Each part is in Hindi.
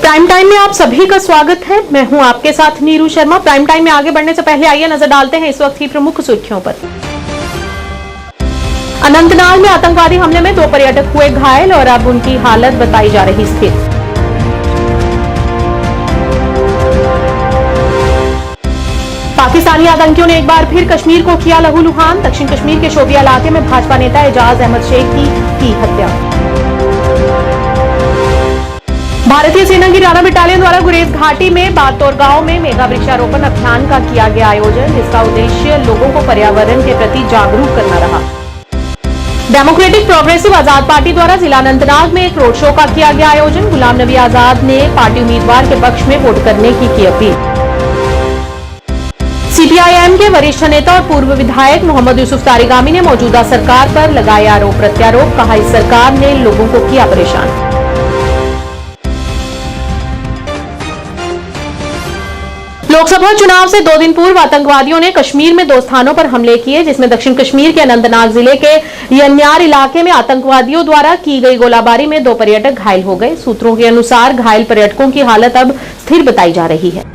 प्राइम टाइम में आप सभी का स्वागत है। मैं हूं आपके साथ नीरू शर्मा। प्राइम टाइम में आगे बढ़ने से पहले आइए नजर डालते हैं इस वक्त की प्रमुख सुर्खियों पर। अनंतनाग में आतंकवादी हमले में 2 पर्यटक हुए घायल और अब उनकी हालत बताई जा रही स्थिर। पाकिस्तानी आतंकियों ने एक बार फिर कश्मीर को किया लहूलुहान। दक्षिण कश्मीर के शोपियां इलाके में भाजपा नेता एजाज अहमद शेख की हत्या। भारतीय सेना की राणा बटालियन द्वारा गुरेज घाटी में बागतौर गांव में मेगा वृक्षारोपण अभियान का किया गया आयोजन, जिसका उद्देश्य लोगों को पर्यावरण के प्रति जागरूक करना रहा। डेमोक्रेटिक प्रोग्रेसिव आजाद पार्टी द्वारा जिला अनंतनाग में एक रोड शो का किया गया आयोजन। गुलाम नबी आजाद ने पार्टी उम्मीदवार के पक्ष में वोट करने की अपील। सीपीआईएम के वरिष्ठ नेता और पूर्व विधायक मोहम्मद यूसुफ तारिगामी ने मौजूदा सरकार पर लगाए आरोप प्रत्यारोप। कहा, इस सरकार ने लोगों को किया परेशान। लोकसभा चुनाव से 2 दिन पूर्व आतंकवादियों ने कश्मीर में 2 स्थानों पर हमले किए, जिसमें दक्षिण कश्मीर के अनंतनाग जिले के यन्यार इलाके में आतंकवादियों द्वारा की गई गोलाबारी में 2 पर्यटक घायल हो गए। सूत्रों के अनुसार घायल पर्यटकों की हालत अब स्थिर बताई जा रही है।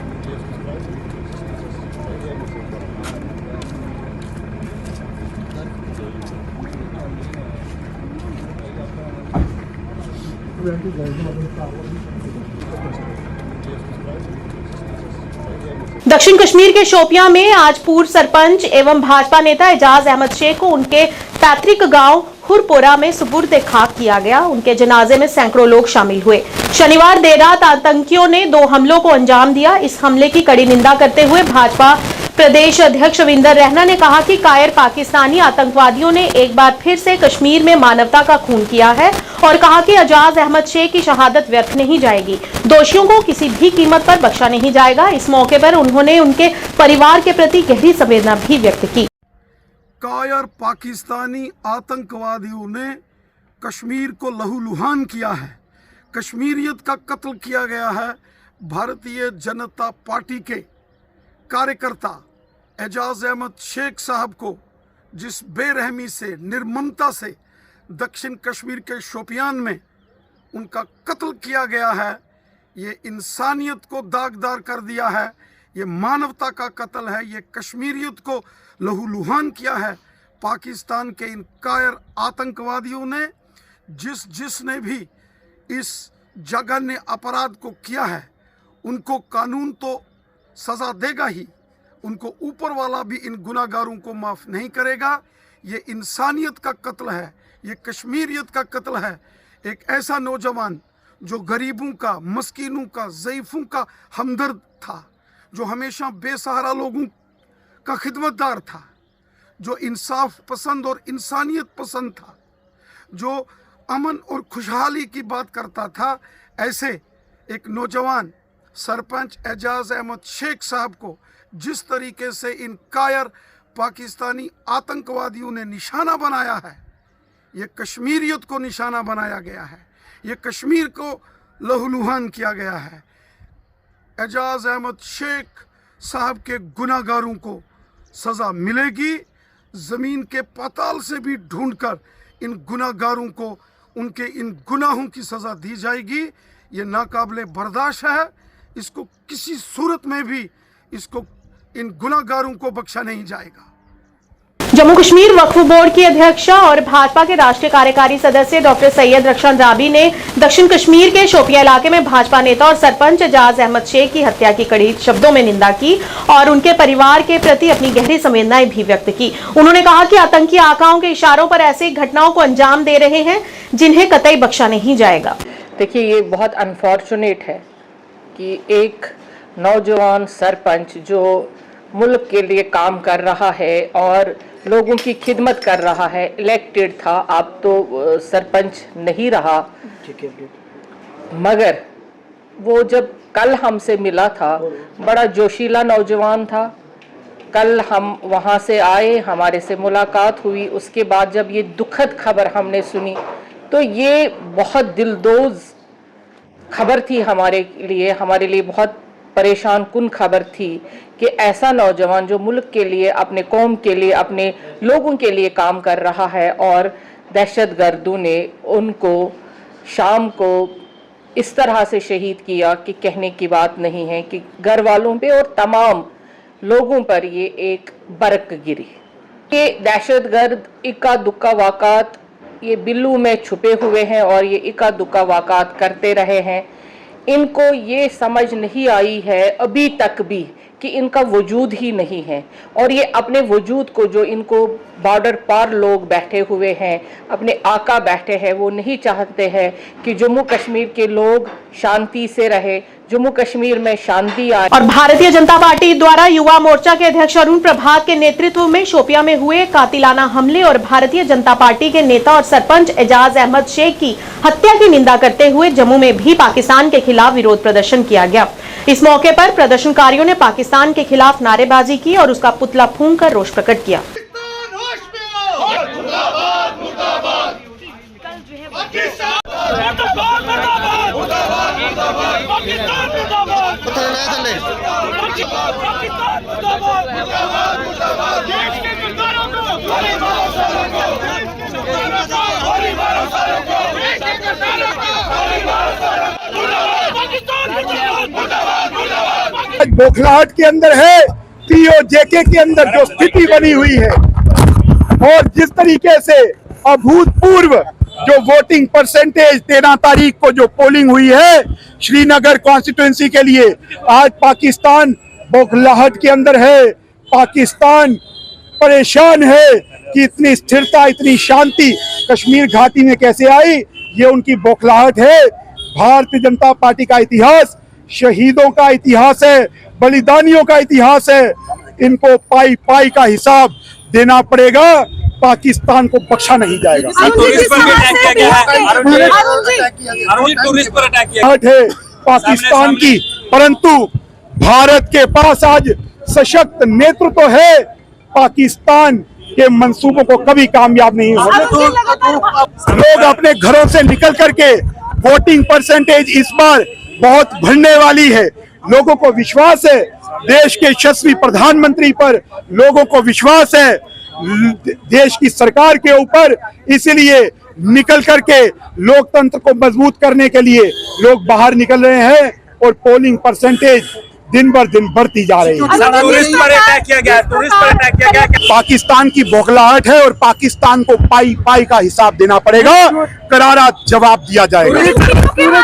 दक्षिण कश्मीर के शोपियां में आज पूर्व सरपंच एवं भाजपा नेता एजाज अहमद शेख को उनके पैतृक गांव हुरपोरा में सुपुर्द खाक किया गया। उनके जनाजे में सैकड़ों लोग शामिल हुए। शनिवार देर रात आतंकियों ने 2 हमलों को अंजाम दिया। इस हमले की कड़ी निंदा करते हुए भाजपा प्रदेश अध्यक्ष रविंदर रैना ने कहा कि कायर पाकिस्तानी आतंकवादियों ने एक बार फिर से कश्मीर में मानवता का खून किया है और कहा कि एजाज अहमद शेख की शहादत व्यर्थ नहीं जाएगी। दोषियों को किसी भी कीमत पर बख्शा नहीं जाएगा। इस मौके पर उन्होंने उनके परिवार के प्रति गहरी संवेदना भी व्यक्त की। कायर पाकिस्तानी आतंकवादियों ने कश्मीर को लहूलुहान किया है। कश्मीरियत का कत्ल किया गया है। भारतीय जनता पार्टी के कार्यकर्ता एजाज अहमद शेख साहब को जिस बेरहमी से, निर्ममता से दक्षिण कश्मीर के शोपियान में उनका कत्ल किया गया है, ये इंसानियत को दागदार कर दिया है। ये मानवता का कत्ल है। ये कश्मीरियत को लहूलुहान किया है। पाकिस्तान के इन कायर आतंकवादियों ने जिसने भी इस जघन्य अपराध को किया है, उनको कानून तो सज़ा देगा ही, उनको ऊपर वाला भी इन गुनाहगारों को माफ़ नहीं करेगा। ये इंसानियत का कत्ल है। ये कश्मीरियत का कत्ल है। एक ऐसा नौजवान जो गरीबों का, मस्कीनों का, ज़ईफ़ों का हमदर्द था, जो हमेशा बेसहारा लोगों का खिदमतदार था, जो इंसाफ पसंद और इंसानियत पसंद था, जो अमन और खुशहाली की बात करता था, ऐसे एक नौजवान सरपंच एजाज अहमद शेख साहब को जिस तरीके से इन कायर पाकिस्तानी आतंकवादियों ने निशाना बनाया है, ये कश्मीरियत को निशाना बनाया गया है। ये कश्मीर को लहूलुहान किया गया है। एजाज अहमद शेख साहब के गुनाहगारों को सज़ा मिलेगी। ज़मीन के पाताल से भी ढूंढकर इन गुनाहगारों को उनके इन गुनाहों की सज़ा दी जाएगी। ये नाकाबिले बर्दाश्त है। इसको किसी सूरत में भी इन गुनाहगारों को बख्शा नहीं जाएगा। जम्मू कश्मीर वक्फ बोर्ड की अध्यक्षा और भाजपा के राष्ट्रीय कार्यकारी सदस्य डॉक्टर सैयद रक्षण राबी ने दक्षिण कश्मीर के शोपियां इलाके में भाजपा नेता और सरपंच एजाज अहमद शेख की हत्या की कड़ी शब्दों में निंदा की और उनके परिवार के प्रति अपनी गहरी संवेदनाएं भी व्यक्त की। उन्होंने कहा कि आतंकी आकाओं के इशारों पर ऐसी घटनाओं को अंजाम दे रहे हैं जिन्हें कतई बख्शा नहीं जाएगा। देखिए, ये बहुत अनफॉर्चुनेट है कि एक नौजवान सरपंच जो मुल्क के लिए काम कर रहा है और लोगों की खिदमत कर रहा है, इलेक्टेड था, अब तो सरपंच नहीं रहा, मगर वो जब कल हमसे मिला था, बड़ा जोशीला नौजवान था। कल हम वहाँ से आए, हमारे से मुलाकात हुई। उसके बाद जब ये दुखद खबर हमने सुनी तो ये बहुत दिलदोज खबर थी हमारे लिए बहुत परेशान कुन खबर थी कि ऐसा नौजवान जो मुल्क के लिए, अपने कौम के लिए, अपने लोगों के लिए काम कर रहा है और दहशतगर्दों ने उनको शाम को इस तरह से शहीद किया कि कहने की बात नहीं है, कि घर वालों पे और तमाम लोगों पर ये एक बरक गिरी। ये दहशतगर्द इक्का दुक्का वाक़ात ये बिल्लू में छुपे हुए हैं और ये इक्का दुक्का वाक़ात करते रहे हैं। इनको ये समझ नहीं आई है अभी तक भी कि इनका वजूद ही नहीं है, और ये अपने वजूद को, जो इनको बॉर्डर पार लोग बैठे हुए हैं, अपने आका बैठे हैं, वो नहीं चाहते हैं कि जम्मू कश्मीर के लोग शांति से रहे, जम्मू कश्मीर में शांति आए। और भारतीय जनता पार्टी द्वारा युवा मोर्चा के अध्यक्ष अरुण प्रभात के नेतृत्व में शोपियां में हुए कातिलाना हमले और भारतीय जनता पार्टी के नेता और सरपंच एजाज अहमद शेख की हत्या की निंदा करते हुए जम्मू में भी पाकिस्तान के खिलाफ विरोध प्रदर्शन किया गया। इस मौके पर प्रदर्शनकारियों ने पाकिस्तान के खिलाफ नारेबाजी की और उसका पुतला फूंककर रोष प्रकट किया। बौखलाहट के अंदर है, पीओजेके के अंदर जो स्थिति बनी हुई है और जिस तरीके से अभूतपूर्व जो वोटिंग परसेंटेज 13 तारीख को जो पोलिंग हुई है श्रीनगर कॉन्स्टिट्यूंसी के लिए, आज पाकिस्तान बौखलाहट के अंदर है। पाकिस्तान परेशान है कि इतनी स्थिरता, इतनी शांति कश्मीर घाटी में कैसे आई। ये उनकी बौखलाहट है। भारतीय जनता पार्टी का इतिहास शहीदों का इतिहास है, बलिदानियों का इतिहास है। इनको पाई पाई का हिसाब देना पड़ेगा। पाकिस्तान को बख्शा नहीं जाएगा। है पाकिस्तान की, परंतु भारत के पास आज सशक्त नेतृत्व है। पाकिस्तान के मंसूबों को कभी कामयाब नहीं होने। लोग अपने घरों से निकल करके वोटिंग परसेंटेज इस बार बहुत बढ़ने वाली है। लोगों को विश्वास है देश के यशस्वी प्रधानमंत्री पर, लोगों को विश्वास है देश की सरकार के ऊपर। इसलिए निकल करके लोकतंत्र को मजबूत करने के लिए लोग बाहर निकल रहे हैं और पोलिंग परसेंटेज दिन बर दिन बढ़ती जा रही है। टूरिस्ट पर अटैक किया गया, टूरिस्ट पर अटैक किया गया। पाकिस्तान की बौखलाहट है और पाकिस्तान को पाई पाई का हिसाब देना पड़ेगा, करारा जवाब दिया जाएगा।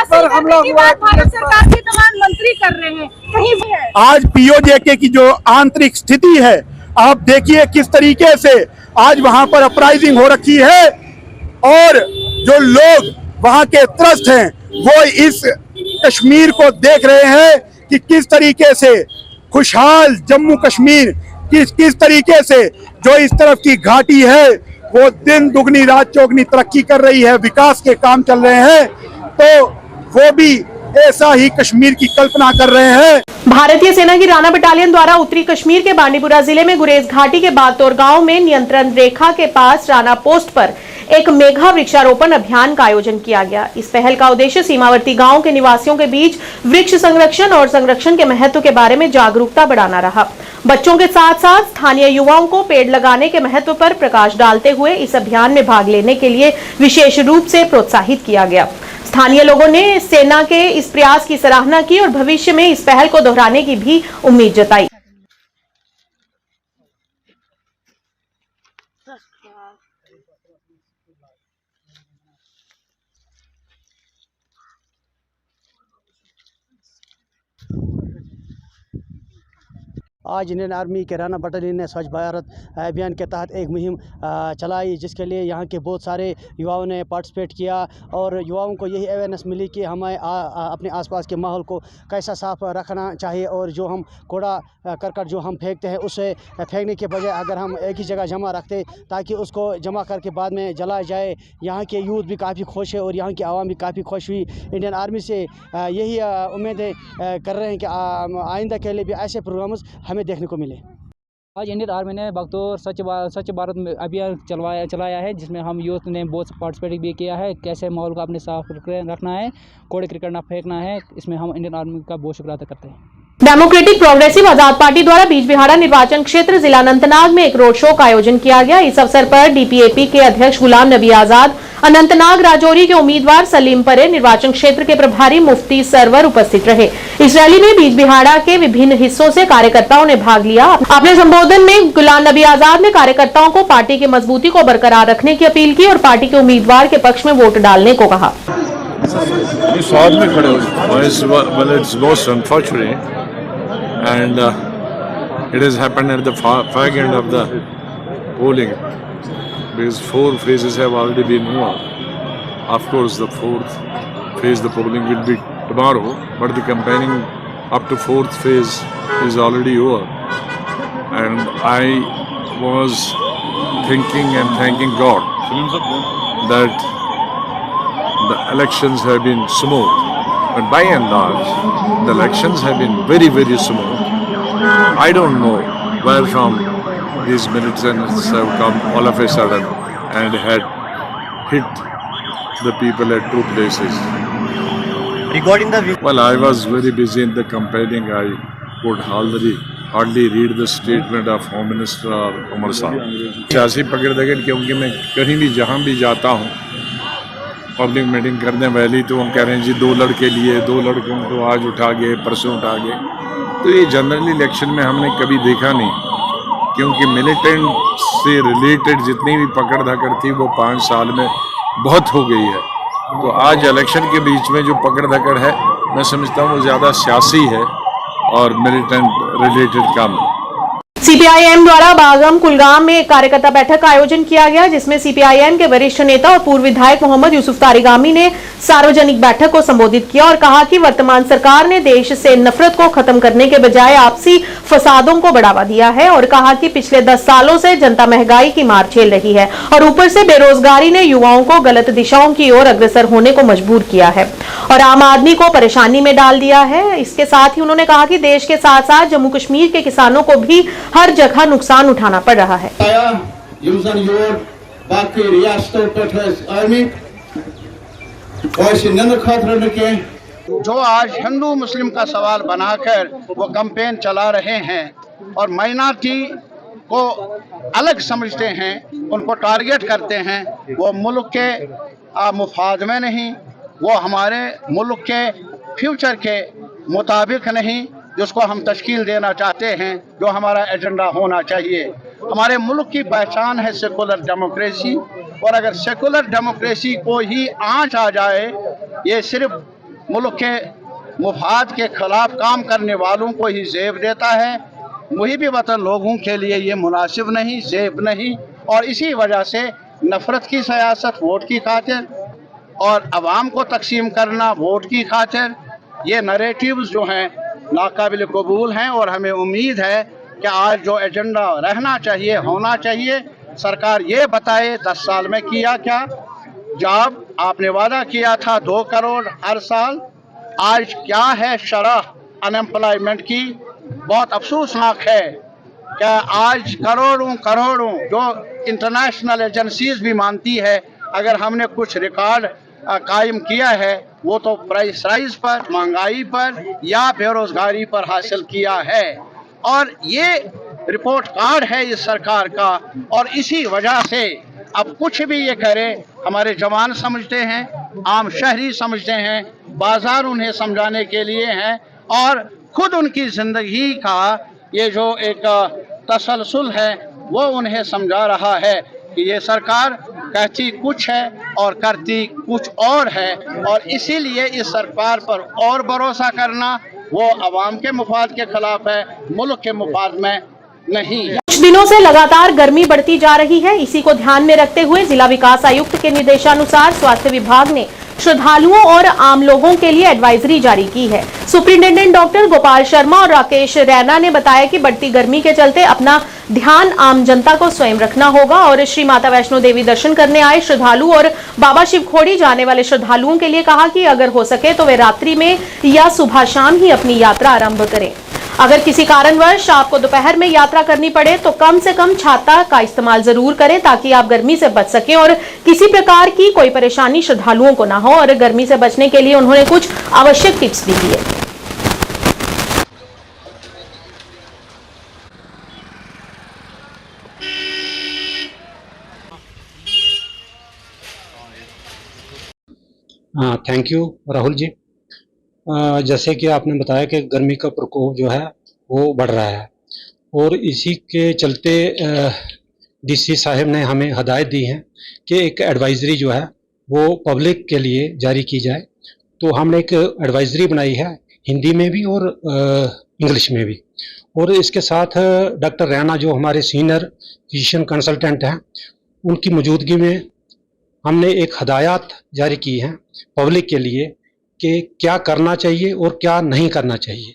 पर हमला हुआ, भारत सरकार के तमाम मंत्री कर रहे हैं, कहीं भी है। आज पीओजेके की जो आंतरिक स्थिति है, आप देखिए किस तरीके से आज वहां पर अपराइजिंग हो रखी है और जो लोग वहां के त्रस्त हैं वो इस कश्मीर को देख रहे हैं कि किस तरीके से खुशहाल जम्मू कश्मीर, किस तरीके से जो इस तरफ की घाटी है वो दिन दुगनी रात चौगनी तरक्की कर रही है, विकास के काम चल रहे हैं, तो वो भी ऐसा ही कश्मीर की कल्पना कर रहे हैं। भारतीय सेना की राणा बटालियन द्वारा उत्तरी कश्मीर के बांडीपुरा जिले में गुरेज घाटी के बागतौर गांव में नियंत्रण रेखा के पास राणा पोस्ट पर एक मेघा वृक्षारोपण अभियान का आयोजन किया गया। इस पहल का उद्देश्य सीमावर्ती गांव के निवासियों के बीच वृक्ष संरक्षण और संरक्षण के महत्व के बारे में जागरूकता बढ़ाना रहा। बच्चों के साथ साथ स्थानीय युवाओं को पेड़ लगाने के महत्व पर प्रकाश डालते हुए इस अभियान में भाग लेने के लिए विशेष रूप से प्रोत्साहित किया गया। स्थानीय लोगों ने सेना के इस प्रयास की सराहना की और भविष्य में इस पहल को दोहराने की भी उम्मीद जताई। आज इंडियन आर्मी के राणा बटालियन ने स्वच्छ भारत अभियान के तहत एक मुहिम चलाई, जिसके लिए यहाँ के बहुत सारे युवाओं ने पार्टिसिपेट किया और युवाओं को यही अवेयरनेस मिली कि हमें अपने आसपास के माहौल को कैसा साफ रखना चाहिए और जो हम कूड़ा करकट जो हम फेंकते हैं उसे फेंकने के बजाय अगर हम एक ही जगह जमा रखते ताकि उसको जमा करके बाद में जलाया जाए। यहाँ के यूथ भी काफ़ी खुश है और यहाँ की आवाम भी काफ़ी खुश हुई। इंडियन आर्मी से यही उम्मीदें कर रहे हैं कि आइंदा के लिए भी ऐसे प्रोग्राम्स हमें देखने को मिले। आज इंडियन आर्मी ने बगतौर स्वच्छ भारत अभियान चलाया है, जिसमें हम यूथ ने बहुत पार्टिसिपेट भी किया है। कैसे माहौल को अपने साफ रखना है, कूड़े करकट ना फेंकना है। इसमें हम इंडियन आर्मी का बहुत शुक्रिया अदा करते हैं। डेमोक्रेटिक प्रोग्रेसिव आजाद पार्टी द्वारा बीजबिहाड़ा निर्वाचन क्षेत्र जिला अनंतनाग में एक रोड शो का आयोजन किया गया। इस अवसर पर डीपीएपी के अध्यक्ष गुलाम नबी आजाद, अनंतनाग राजौरी के उम्मीदवार सलीम परे, निर्वाचन क्षेत्र के प्रभारी मुफ्ती सरवर उपस्थित रहे। इस रैली में बीजबिहाड़ा के विभिन्न हिस्सों से कार्यकर्ताओं ने भाग लिया। अपने संबोधन में गुलाम नबी आजाद ने कार्यकर्ताओं को पार्टी की मजबूती को बरकरार रखने की अपील की और पार्टी के उम्मीदवार के पक्ष में वोट डालने को कहा। साथ में खड़े हो and it has happened at the fag end of the polling because 4 phases have already been over. Of course, the 4th phase, the polling will be tomorrow, but the campaigning up to 4th phase is already over. And I was thinking and thanking God that the elections have been smooth. But by and large, the elections have been very, very smooth. I don't know where from these militants have come all of a sudden and had hit the people at 2 places. Regarding the well, I was very busy in the campaigning. I could hardly read the statement of Home Minister Umar Saab. सियासी पकड़ दगड़ क्योंकि मैं कहीं भी जहाँ भी जाता हूँ पब्लिक मीटिंग करने वाली तो हम कह रहे हैं जी 2 लड़के लिए 2 लड़कों को आज उठा गए, परसों उठा गए। तो ये जनरल इलेक्शन में हमने कभी देखा नहीं, क्योंकि मिलिटेंट से रिलेटेड जितनी भी पकड़ धकड़ थी वो 5 साल में बहुत हो गई है। तो आज इलेक्शन के बीच में जो पकड़ धकड़ है मैं समझता हूँ वो ज़्यादा सियासी है और मिलिटेंट रिलेटेड काम। सीपीआईएम द्वारा बागम कुलगाम में एक कार्यकर्ता बैठक का आयोजन किया गया, जिसमें सीपीआईएम के वरिष्ठ नेता और पूर्व विधायक मोहम्मद यूसुफ तारिगामी ने सार्वजनिक बैठक को संबोधित किया और कहा कि वर्तमान सरकार ने देश से नफरत को खत्म करने के बजाय आपसी फसादों को बढ़ावा दिया है और कहा कि पिछले 10 सालों से जनता महंगाई की मार झेल रही है और ऊपर से बेरोजगारी ने युवाओं को गलत दिशाओं की ओर अग्रसर होने को मजबूर किया है और आम आदमी को परेशानी में डाल दिया है। इसके साथ ही उन्होंने कहा कि देश के साथ साथ जम्मू कश्मीर के किसानों को भी हर जगह नुकसान उठाना पड़ रहा है। जो आज हिंदू मुस्लिम का सवाल बनाकर वो कैंपेन चला रहे हैं और माइनॉरिटी को अलग समझते हैं, उनको टारगेट करते हैं, वो मुल्क के मुफाद में नहीं, वो हमारे मुल्क के फ्यूचर के मुताबिक नहीं, जिसको हम तश्कील देना चाहते हैं, जो हमारा एजेंडा होना चाहिए। हमारे मुल्क की पहचान है सेकुलर डेमोक्रेसी और अगर सेकुलर डेमोक्रेसी को ही आंच आ जाए, ये सिर्फ मुल्क के मुफाद के खिलाफ काम करने वालों को ही ज़ेब देता है। मुहिब वतन लोगों के लिए ये मुनासिब नहीं, ज़ेब नहीं और इसी वजह से नफ़रत की सियासत वोट की खातिर और अवाम को तकसीम करना वोट की खातिर, ये नरेटिव्स जो हैं नाकाबिल कबूल हैं और हमें उम्मीद है कि आज जो एजेंडा रहना चाहिए, होना चाहिए, सरकार ये बताए 10 साल में किया क्या। जब आपने वादा किया था 2 करोड़ हर साल, आज क्या है शरह अनएम्प्लॉयमेंट की। बहुत अफसोसनाक है कि आज करोड़ों जो इंटरनेशनल एजेंसीज भी मानती है, अगर हमने कुछ रिकॉर्ड कायम किया है वो तो प्राइस राइज पर, महंगाई पर या बेरोजगारी पर हासिल किया है और ये रिपोर्ट कार्ड है इस सरकार का। और इसी वजह से अब कुछ भी ये करे, हमारे जवान समझते हैं, आम शहरी समझते हैं, बाजार उन्हें समझाने के लिए हैं और खुद उनकी ज़िंदगी का ये जो एक तसलसल है वो उन्हें समझा रहा है कि ये सरकार कहती कुछ है और करती कुछ और है और इसीलिए इस सरकार पर और भरोसा करना वो अवाम के मुफाद के खिलाफ है, मुल्क के मुफाद में नहीं। कुछ दिनों से लगातार गर्मी बढ़ती जा रही है, इसी को ध्यान में रखते हुए जिला विकास आयुक्त के निर्देशानुसार स्वास्थ्य विभाग ने श्रद्धालुओं और आम लोगों के लिए एडवाइजरी जारी की है। सुपरिंटेंडेंट डॉक्टर गोपाल शर्मा और राकेश रैना ने बताया कि बढ़ती गर्मी के चलते अपना ध्यान आम जनता को स्वयं रखना होगा और श्री माता वैष्णो देवी दर्शन करने आए श्रद्धालु और बाबा शिवखोड़ी जाने वाले श्रद्धालुओं के लिए कहा कि अगर हो सके तो वे रात्रि में या सुबह शाम ही अपनी यात्रा आरंभ करें। अगर किसी कारणवश आपको दोपहर में यात्रा करनी पड़े तो कम से कम छाता का इस्तेमाल जरूर करें ताकि आप गर्मी से बच सकें और किसी प्रकार की कोई परेशानी श्रद्धालुओं को ना हो। और गर्मी से बचने के लिए उन्होंने कुछ आवश्यक टिप्स भी दिए। हाँ, थैंक यू राहुल जी। जैसे कि आपने बताया कि गर्मी का प्रकोप जो है वो बढ़ रहा है और इसी के चलते डीसी साहब ने हमें हदायत दी है कि एक एडवाइजरी जो है वो पब्लिक के लिए जारी की जाए। तो हमने एक एडवाइजरी बनाई है हिंदी में भी और इंग्लिश में भी, और इसके साथ डॉक्टर रैना जो हमारे सीनियर फिजिशियन कंसल्टेंट हैं उनकी मौजूदगी में हमने एक हदायत जारी की है पब्लिक के लिए कि क्या करना चाहिए और क्या नहीं करना चाहिए।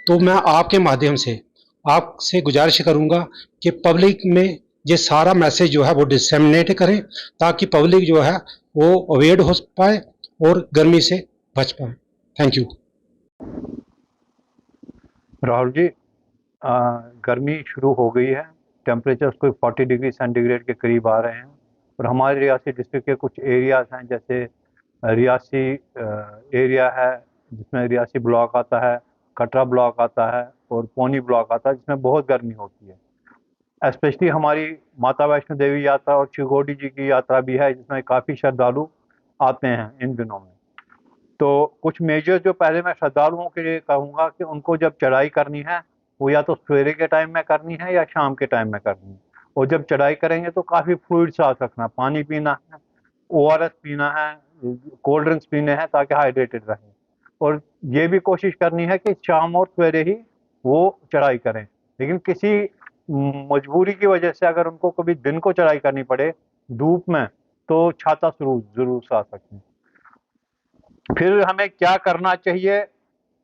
तो मैं आपके माध्यम से आपसे गुजारिश करूंगा कि पब्लिक में ये सारा मैसेज जो है वो डिसेमिनेट करें ताकि पब्लिक जो है वो अवेयर हो पाए और गर्मी से बच पाए। Thank you. राहुल जी, गर्मी शुरू हो गई है, टेम्परेचर कोई 40 डिग्री सेंटीग्रेड के करीब आ रहे हैं और हमारे रियासी डिस्ट्रिक्ट के कुछ एरियाज हैं, जैसे रियासी एरिया है जिसमें रियासी ब्लॉक आता है, कटरा ब्लॉक आता है और पौनी ब्लॉक आता है, जिसमें बहुत गर्मी होती है। स्पेशली हमारी माता वैष्णो देवी यात्रा और शिवगोडी जी की यात्रा भी है जिसमें काफ़ी श्रद्धालु आते हैं इन दिनों में। तो कुछ मेजर जो पहले मैं श्रद्धालुओं के लिए कहूँगा कि उनको जब चढ़ाई करनी है वो या तो सवेरे के टाइम में करनी है या शाम के टाइम में करनी है, और जब चढ़ाई करेंगे तो काफ़ी फ्लूइड साथ रखना, पानी पीना है, ORS पीना है, कोल्ड ड्रिंक्स पीने हैं ताकि हाइड्रेटेड रहें, और ये भी कोशिश करनी है कि शाम और सवेरे ही वो चढ़ाई करें। लेकिन किसी मजबूरी की वजह से अगर उनको कभी दिन को चढ़ाई करनी पड़े धूप में तो छाता जरूर साथ रखें। फिर हमें क्या करना चाहिए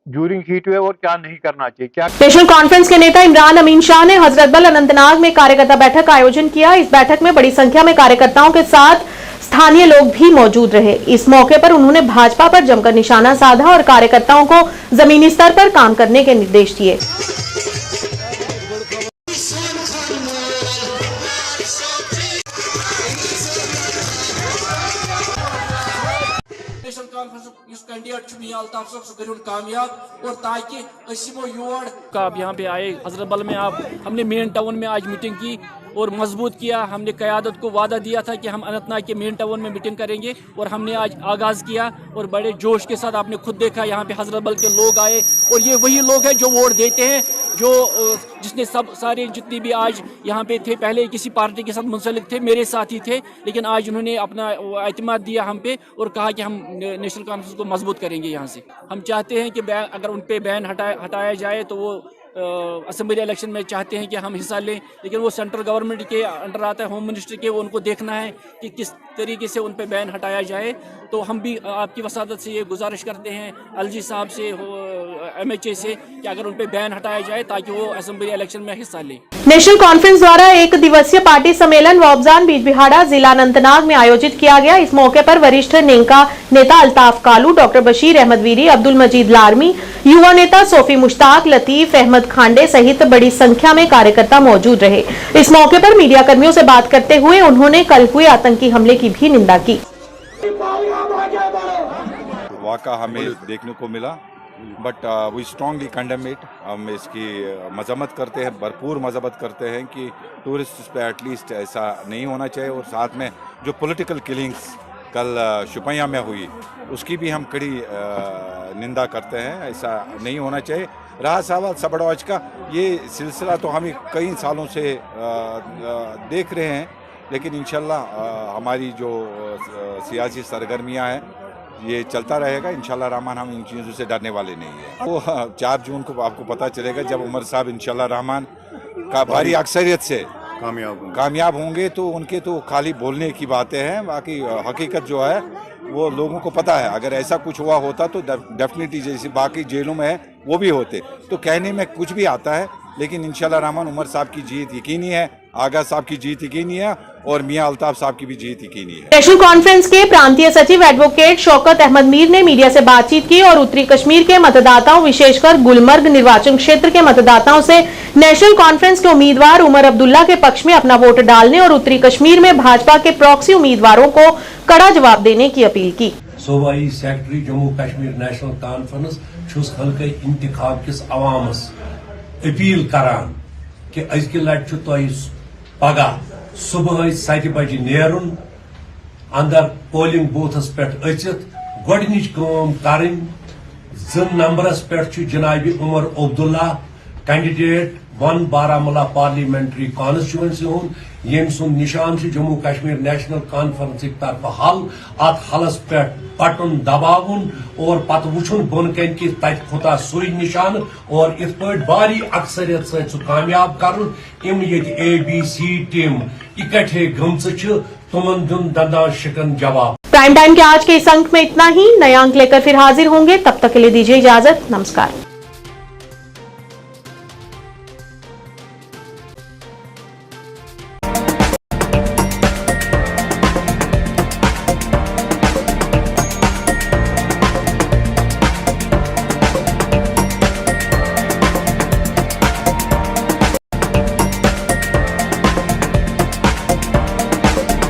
ड्यूरिंग हीट वेव और क्या नहीं करना चाहिए, क्या नेशनल कॉन्फ्रेंस के नेता इमरान अमीन शाह ने हजरतबल अनंतनाग में कार्यकर्ता बैठक का आयोजन किया। इस बैठक में बड़ी संख्या में कार्यकर्ताओं के साथ स्थानीय लोग भी मौजूद रहे। इस मौके पर उन्होंने भाजपा पर जमकर निशाना साधा और कार्यकर्ताओं को जमीनी स्तर पर काम करने के निर्देश दिए। कामयाब और ताकि योर का आप यहाँ पे आए हजरतबल में, आप हमने मेन टाउन में आज मीटिंग की और मजबूत किया। हमने क़यादत को वादा दिया था कि हम अनंतनाग के मेन टाउन में मीटिंग करेंगे और हमने आज आगाज़ किया और बड़े जोश के साथ आपने खुद देखा यहाँ पे हजरतबल के लोग आए और ये वही लोग हैं जो वोट देते हैं, जो जिसने सब सारे जितने भी आज यहाँ पे थे पहले किसी पार्टी के साथ मुंसलिक थे, मेरे साथी थे, लेकिन आज उन्होंने अपना एतमाद दिया हम पे और कहा कि हम नेशनल कॉन्फ्रेंस को मजबूत करेंगे। यहाँ से हम चाहते हैं कि अगर उन पे बैन हटाया जाए तो वो असेंबली इलेक्शन में चाहते हैं कि हम हिस्सा लें, लेकिन वो सेंट्रल गवर्नमेंट के अंडर आता है, होम मिनिस्ट्री के, वो उनको देखना है कि किस तरीके से उन पे बैन हटाया जाए। तो हम भी आपकी वसादत से ये गुजारिश करते हैं अलजी साहब से, MHA से, कि अगर उन पे बैन हटाया जाए ताकि वो असेंबली इलेक्शन में हिस्सा लें। नेशनल कॉन्फ्रेंस द्वारा एक दिवसीय पार्टी सम्मेलन वॉब्जान बीजबिहाड़ा जिला अनंतनाग में आयोजित किया गया। इस मौके पर वरिष्ठ नेता अल्ताफ कालू, डॉक्टर बशीर अहमद वीरी, अब्दुल मजीद लारमी, युवा नेता सोफी मुश्ताक, लतीफ अहमद खांडे सहित बड़ी संख्या में कार्यकर्ता मौजूद रहे। इस मौके पर मीडिया कर्मियों से बात करते हुए उन्होंने कल हुए आतंकी हमले की भी निंदा की। वाक़ा हमें देखने को मिला, but we strongly condemn it. हम इसकी मजम्मत करते हैं, भरपूर मजम्मत करते हैं कि टूरिस्ट पे एटलीस्ट ऐसा नहीं होना चाहिए, और साथ में जो पॉलिटिकल किलिंग्स कल शुपैया में हुई उसकी भी हम कड़ी निंदा करते हैं, ऐसा नहीं होना चाहिए। रहा सवाल सबड़वाज का, ये सिलसिला तो हम कई सालों से देख रहे हैं, लेकिन इंशाल्लाह हमारी जो सियासी सरगर्मियां हैं ये चलता रहेगा इंशाल्लाह रहमान। हम इन चीज़ों से डरने वाले नहीं हैं। वो 4 जून को आपको पता चलेगा जब उमर साहब इंशाल्लाह रहमान का भारी अक्सरियत से कामयाब होंगे, तो उनके तो खाली बोलने की बातें हैं, बाकी हकीकत जो है वो लोगों को पता है। अगर ऐसा कुछ हुआ होता तो डेफिनेटली जैसे बाकी जेलों में है वो भी होते, तो कहने में कुछ भी आता है, लेकिन इंशाल्लाह रहमान उमर साहब की जीत यकीनी है, आगा साहब की जीत यकीनी है और मियां अल्ताफ साहब की भी जीत यकीनी है। नेशनल कॉन्फ्रेंस के प्रांतीय सचिव एडवोकेट शौकत अहमद मीर ने मीडिया से बातचीत की और उत्तरी कश्मीर के मतदाताओं, विशेषकर गुलमर्ग निर्वाचन क्षेत्र के मतदाताओं से नेशनल कॉन्फ्रेंस के उम्मीदवार उमर अब्दुल्ला के पक्ष में अपना वोट डालने और उत्तरी कश्मीर में भाजपा के प्रॉक्सी उम्मीदवारों को कड़ा जवाब देने की अपील की। सूबाई secretary Jammu Kashmir national conference हल्के इंतखाब किस अवामस अपील करान कि अजकि लट पगह सुबह 7 बजे नेरुन अंदर पोलिंग बूथस पे अचित गोडनिच काम करें 2 नंबरस पे जनाब Omar Abdullah candidate 1 Baramulla parliamentary constituency यम सुन निशान जम्मू कश्मीर नेशनल कॉन्फ्रेंस तरफ हल अत हलस पे पटन दबावन और पत वुचन बन कन कि तत खुदा सुई निशान और इत पे भारी अक्सरियत सह कामयाब कर ABC टीम इकट्ठे गमच तुमन दुन दंदा शिकन जवाब। प्राइम टाइम के आज के इस अंक में इतना ही। नया अंक लेकर फिर हाजिर होंगे, तब तक के लिए दीजिए इजाजत। नमस्कार।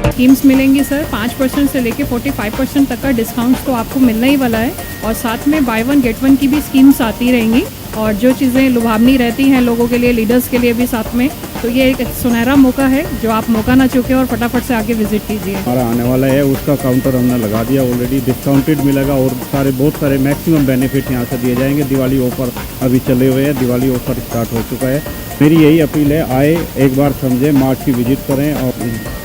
स्कीम्स मिलेंगी सर, 5% से लेके 45% तक का डिस्काउंट तो आपको मिलने ही वाला है और साथ में बाय 1 गेट 1 की भी स्कीम्स आती रहेंगी और जो चीज़ें लुभावनी रहती हैं लोगों के लिए, लीडर्स के लिए भी साथ में, तो ये एक सुनहरा मौका है जो आप मौका ना चूके और फटाफट से आगे विजिट कीजिए। हमारा आने वाला है उसका काउंटर हमने लगा दिया ऑलरेडी, डिस्काउंटेड मिलेगा और बहुत सारे मैक्सिमम बेनिफिट यहाँ से दिए जाएंगे। दिवाली ऑफर अभी चले हुए हैं, दिवाली ऑफर स्टार्ट हो चुका है। मेरी यही अपील है, आए एक बार समझें, मार्च की विजिट करें और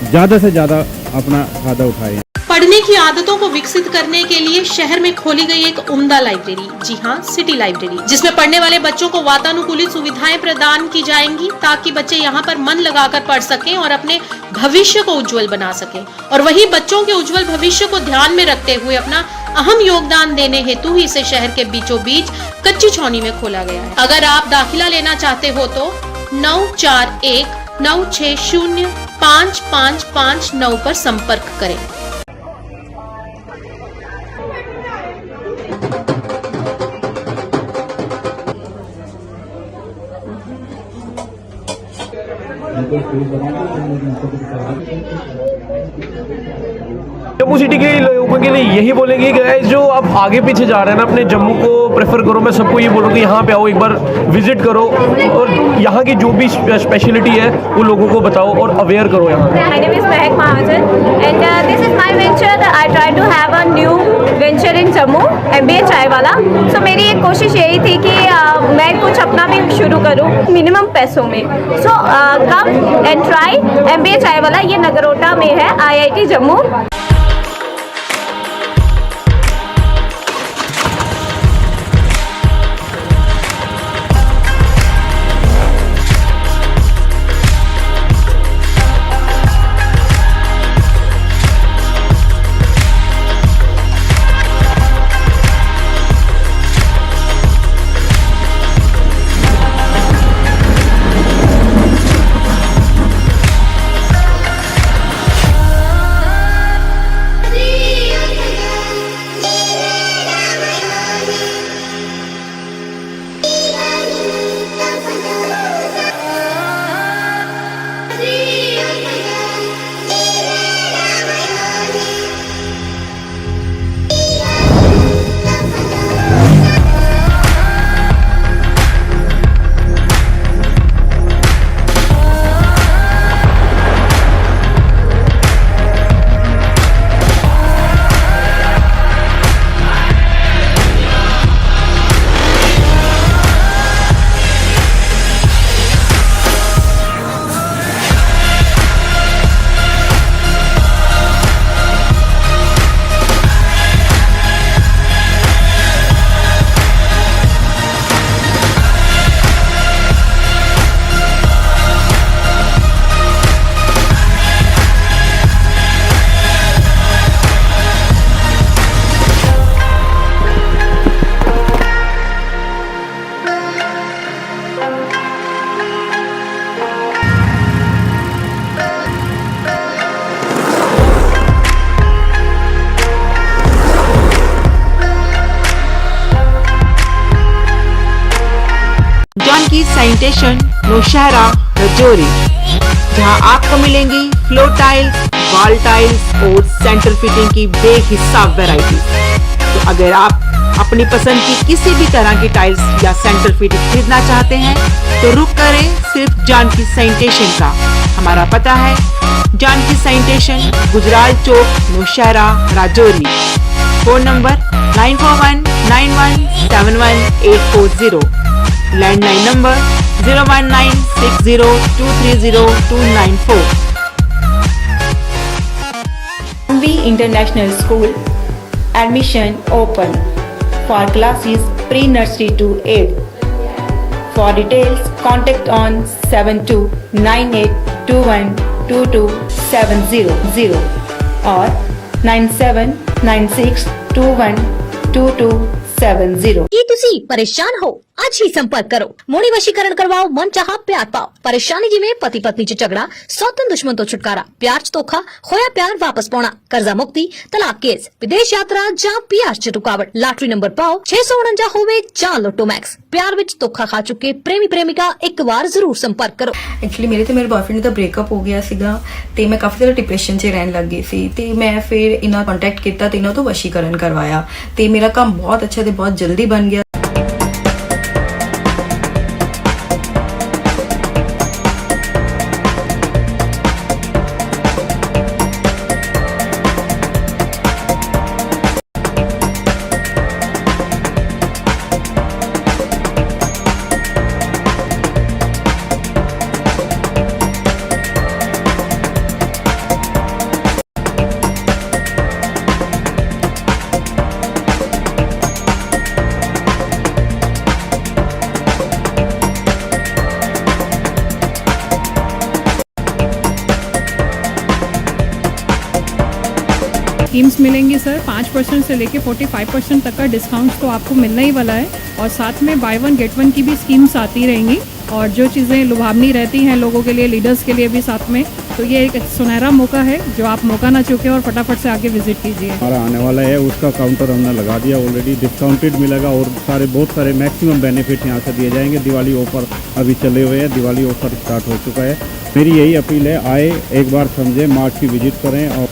ज़्यादा से ज़्यादा अपना फायदा उठाएं। पढ़ने की आदतों को विकसित करने के लिए शहर में खोली गई एक उम्दा लाइब्रेरी, जी हाँ, सिटी लाइब्रेरी, जिसमें पढ़ने वाले बच्चों को वातानुकूलित सुविधाएं प्रदान की जाएंगी ताकि बच्चे यहाँ पर मन लगाकर पढ़ सकें और अपने भविष्य को उज्जवल बना सकें। और वही बच्चों के उज्जवल भविष्य को ध्यान में रखते हुए अपना अहम योगदान देने हेतु ही इसे शहर के बीचों बीच कच्ची छौनी में खोला गया है। अगर आप दाखिला लेना चाहते हो तो 9419605559 पर संपर्क करें। जम्मू सिटी के लोगों के लिए यही बोलेंगे कि गाइस जो आप आगे पीछे जा रहे हैं ना, अपने जम्मू को प्रेफर करो। मैं सबको ये बोलूँगा कि यहाँ पे आओ, एक बार विजिट करो और यहाँ की जो भी स्पेशलिटी है वो लोगों को बताओ और अवेयर करो। यहाँ My name is Mehak Mahajan and this is my venture. I try to have a new venture in Jammu, MBA चाय वाला। So मेरी एक कोशिश यही थी कि मैं कुछ अपना भी शुरू करूँ मिनिमम पैसों में। So come and try MBA चाय वाला। ये नगरोटा में है, IIT जम्मू। जानकी सैनिटेशन नौशहरा रजौरी, जहां आपको मिलेंगी फ्लोर टाइल्स, वॉल टाइल्स और सेंटर फिटिंग की बेहिसाब वैरायटी। तो अगर आप अपनी पसंद की किसी भी तरह की टाइल्स या सेंटर फिटिंग खरीदना चाहते हैं तो रुक करें सिर्फ जानकी सैनिटेशन का। हमारा पता है Janki sanitation, Gujral Chowk, Nowshera, Rajouri. Phone number 9419171840, landline number 01960230294। MV International School, admission open for classes pre-nursery to 8th. For details, contact on 7298212270 or 9796212270। ਕੀ ਤੁਸੀਂ ਪਰੇਸ਼ਾਨ ਹੋ? ਅੱਜ ਹੀ ਸੰਪਰਕ ਕਰੋ। ਮੋੜੀ ਵਸ਼ੀਕਰਨ ਕਰਵਾਓ, ਮਨ ਚਾਹਾ ਪਿਆਰ ਪਾਓ। ਪਰੇਸ਼ਾਨੀ ਜਿਵੇਂ ਪਤੀ ਪਤਨੀ ਚ ਝਗੜਾ, ਸੌਤਨ ਦੁਸ਼ਮਣ ਤੋਂ ਛੁਟਕਾਰਾ, ਪਿਆਰ ਚ ਧੋਖਾ, ਹੋਇਆ ਪਿਆਰ ਵਾਪਸ ਪਾਉਣਾ, ਕਰਜ਼ਾ ਮੁਕਤੀ, ਤਲਾਕ ਕੇਸ, ਵਿਦੇਸ਼ ਯਾਤਰਾ ਜਾਂ ਪਿਆਰ ਚ ਰੁਕਾਵਟ, ਲਾਟਰੀ ਨੰਬਰ ਪਾਓ 649 ਹੋਵੇ ਜਾਂ ਲੋਟੋ ਮੈਕਸ। ਪਿਆਰ ਵਿੱਚ ਧੋਖਾ ਖਾ ਚੁੱਕੇ ਪ੍ਰੇਮੀ ਪ੍ਰੇਮਿਕਾ ਇੱਕ ਵਾਰ ਜ਼ਰੂਰ ਸੰਪਰਕ ਕਰੋ। ਐਕਚੁਅਲੀ ਮੇਰੇ ਤੇ ਮੇਰੇ ਬॉयਫ੍ਰੈਂਡ ਦਾ ਬ੍ਰੇਕਅਪ ਹੋ ਗਿਆ ਸੀਗਾ ਤੇ ਮੈਂ ਕਾਫੀ ਜ਼ਿਆਦਾ ਡਿਪਰੈਸ਼ਨ 'ਚ ਰਹਿਣ ਲੱਗ ਗਈ ਸੀ ਤੇ ਮੈਂ ਫਿਰ ਇਹਨਾਂ ਕੰਟੈਕਟ ਕੀਤਾ ਤੇ ਇਹਨਾਂ ਤੋਂ ਵਸ਼ੀਕਰਨ ਕਰਵਾਇਆ ਤੇ ਮੇਰਾ ਕੰਮ ਬਹੁਤ ਅੱਛਾ ਤੇ ਬਹੁਤ ਜਲਦੀ ਬਣ ਗਿਆ। स्कीम्स मिलेंगी सर, 5% से लेके 45% तक का डिस्काउंट तो आपको मिलने ही वाला है और साथ में बाय वन गेट वन की भी स्कीम्स आती रहेंगी और जो चीज़ें लुभावनी रहती हैं लोगों के लिए, लीडर्स के लिए भी साथ में, तो ये एक सुनहरा मौका है जो आप मौका ना चूकें और फटाफट से आके विजिट कीजिए। हमारा आने वाला है उसका काउंटर हमने लगा दिया ऑलरेडी, डिस्काउंटेड मिलेगा और बहुत सारे मैक्सिमम बेनिफिट यहाँ से दिए जाएंगे। दिवाली ऑफर अभी चले हुए हैं, दिवाली ऑफर स्टार्ट हो चुका है। मेरी यही अपील है, आए एक बार समझें, मार्ट की विजिट करें और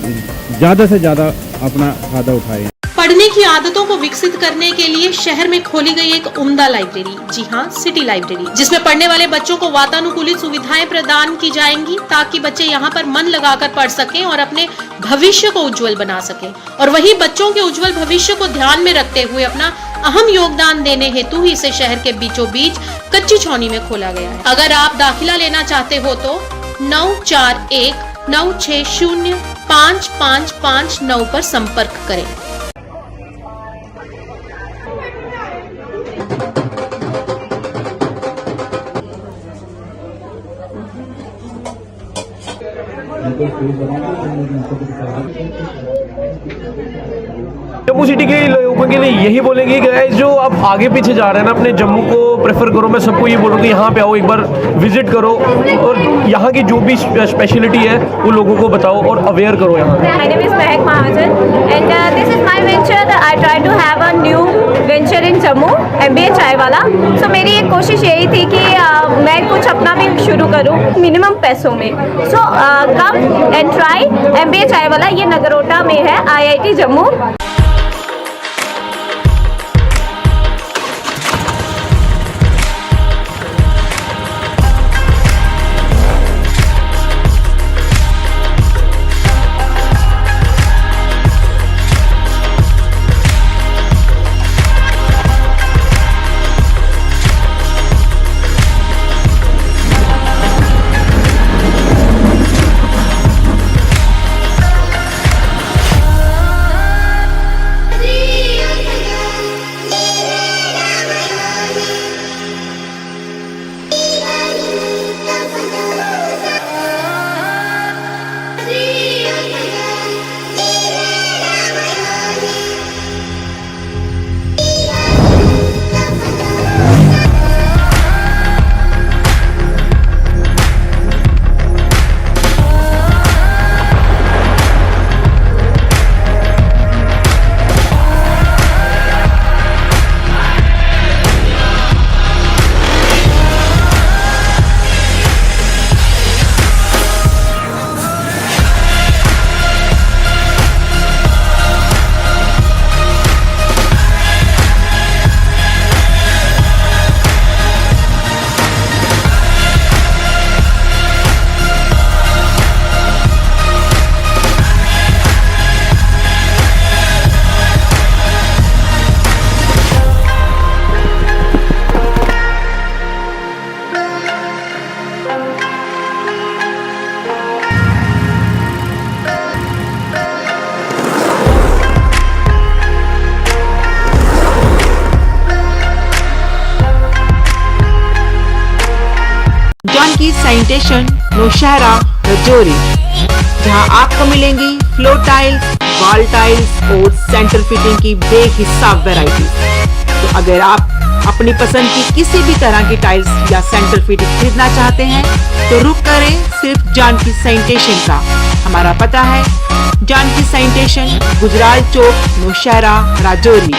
ज़्यादा से ज़्यादा अपना फायदा उठाएं। पढ़ने की आदतों को विकसित करने के लिए शहर में खोली गई एक उम्दा लाइब्रेरी, जी हाँ, सिटी लाइब्रेरी, जिसमें पढ़ने वाले बच्चों को वातानुकूलित सुविधाएं प्रदान की जाएंगी ताकि बच्चे यहाँ पर मन लगाकर पढ़ सकें और अपने भविष्य को उज्जवल बना सकें। और वही बच्चों के उज्जवल भविष्य को ध्यान में रखते हुए अपना अहम योगदान देने हेतु ही इसे शहर के बीचों बीच कच्ची छौनी में खोला गया है। अगर आप दाखिला लेना चाहते हो तो 9419605559 पर संपर्क करें। जम्मू सिटी के लोगों के लिए यही बोलेंगे कि गाइस जो आप आगे पीछे जा रहे हैं ना, अपने जम्मू को प्रेफर करो। मैं सबको ये बोलूँ कि यहाँ पे आओ, एक बार विजिट करो और यहाँ की जो भी स्पेशलिटी है वो लोगों को बताओ और अवेयर करो यहाँ। My name is Mehak Mahajan and this is my venture. I try to have a new venture in Jammu, MBA चाय वाला। So मेरी एक कोशिश यही थी कि मैं कुछ अपना भी शुरू करूँ मिनिमम पैसों में। So come and try MBA चाय वाला। ये नगरोटा में है, IIT जम्मू। की सैनिटेशन नौशहरा रजौरी, जहां आपको मिलेंगी फ्लोर टाइल्स, वॉल टाइल्स और सेंटर फिटिंग की बेहिसाब वैरायटी। तो अगर आप अपनी पसंद की किसी भी तरह की टाइल्स या सेंटर फिटिंग खरीदना चाहते हैं तो रुक करें सिर्फ जानकी सैनिटेशन का। हमारा पता है Janki sanitation, Gujral Chowk, Nowshera, Rajouri.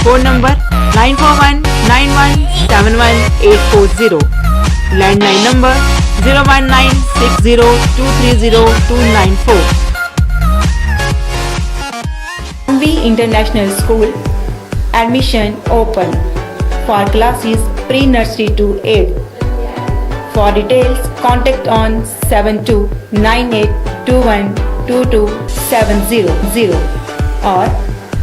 Phone number 9419171840, landline number 01960230294। MV International School, admission open for classes pre-nursery to 8. For details, contact on 7298212270 or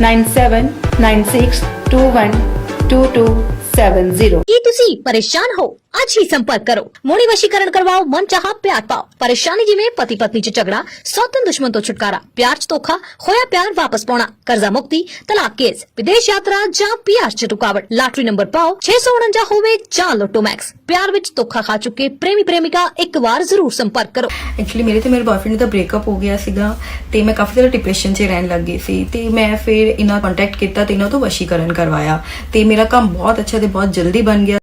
9796212270। ਕੀ ਤੁਸੀਂ ਪਰੇਸ਼ਾਨ ਹੋ? ਅੱਜ ਹੀ ਸੰਪਰਕ ਕਰੋ। ਮੋੜੀ ਵਸ਼ੀਕਰਨ ਕਰਵਾਓ, ਮਨ ਚਾਹਾ ਪਿਆਰ ਪਾਓ। ਪਰੇਸ਼ਾਨੀ ਜਿਵੇਂ ਪਤੀ ਪਤਨੀ ਚ ਝਗੜਾ, ਸੌਤਨ ਦੁਸ਼ਮਣ ਤੋਂ ਛੁਟਕਾਰਾ, ਪਿਆਰ ਚ ਧੋਖਾ, ਹੋਇਆ ਪਿਆਰ ਵਾਪਸ ਪਾਉਣਾ, ਕਰਜ਼ਾ ਮੁਕਤੀ, ਤਲਾਕ ਕੇਸ, ਵਿਦੇਸ਼ ਯਾਤਰਾ ਜਾਂ ਪਿਆਰ ਚ ਰੁਕਾਵਟ। ਲਾਟਰੀ ਨੰਬਰ ਪਾਓ 649 ਹੋਵੇ ਜਾਂ ਲੋਟੋ ਮੈਕਸ। ਪਿਆਰ ਵਿੱਚ ਧੋਖਾ ਖਾ ਚੁੱਕੇ ਪ੍ਰੇਮੀ ਪ੍ਰੇਮਿਕਾ ਇੱਕ ਵਾਰ ਜ਼ਰੂਰ ਸੰਪਰਕ ਕਰੋ। ਐਕਚੁਅਲੀ ਮੇਰੇ ਤੇ ਮੇਰੇ ਬॉयਫ੍ਰੈਂਡ ਦਾ ਬ੍ਰੇਕਅਪ ਹੋ ਗਿਆ ਸੀਗਾ ਤੇ ਮੈਂ ਕਾਫੀ ਜ਼ਿਆਦਾ ਡਿਪਰੈਸ਼ਨ 'ਚ ਰਹਿਣ ਲੱਗ ਗਈ ਸੀ ਤੇ ਮੈਂ ਫਿਰ ਇਹਨਾਂ ਕੰਟੈਕਟ ਕੀਤਾ ਤੇ ਇਹਨਾਂ ਤੋਂ ਵਸ਼ੀਕਰਨ ਕਰਵਾਇਆ ਤੇ ਮੇਰਾ ਕੰਮ ਬਹੁਤ ਅੱਛਾ ਤੇ ਬਹੁਤ ਜਲਦੀ ਬਣ ਗਿਆ।